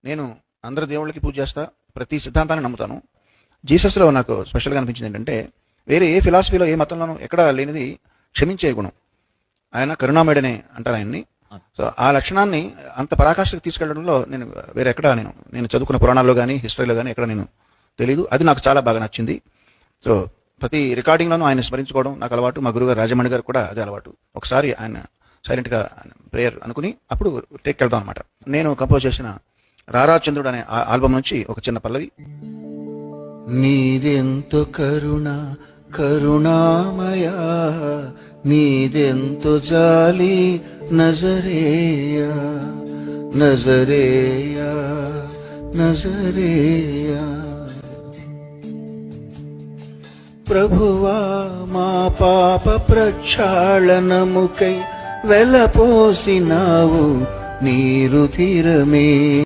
నేను అందరి దేవుళ్ళకి పూజ చేస్తా, ప్రతి సిద్ధాంతాన్ని నమ్ముతాను. జీసస్లో నాకు స్పెషల్గా అనిపించింది ఏంటంటే, వేరే ఏ ఫిలాసఫీలో ఏ మతంలోనూ ఎక్కడా లేనిది క్షమించే గుణం. ఆయన కరుణామయుడనే అంటారు ఆయన్ని. సో ఆ లక్షణాన్ని అంత పరాకాష్ఠకు తీసుకెళ్లడంలో నేను వేరే ఎక్కడ నేను చదువుకున్న పురాణాల్లో కానీ హిస్టరీలో కానీ ఎక్కడ నేను తెలీదు. అది నాకు చాలా బాగా నచ్చింది. సో ప్రతి రికార్డింగ్లోనూ ఆయన స్మరించుకోవడం నాకు అలవాటు. మా గురుగారు రాజమణి గారు కూడా అదే అలవాటు. ఒకసారి ఆయన సైలెంట్గా ప్రేయర్ అనుకుని అప్పుడు టేక్ వెళ్దాం అనమాట. నేను కంపోజ్ చేసిన రారా చంద్రుడు అనే ఆల్బమ్ నుంచి ఒక చిన్న పల్లవి. నీదెంతో కరుణ కరుణామయా, నీదెంతో జాలి నజరేయా నజరేయా నజరేయా. ప్రభువా మా పాప ప్రక్షాళనముకై వెలపోసినావు నీ రుధిరమే.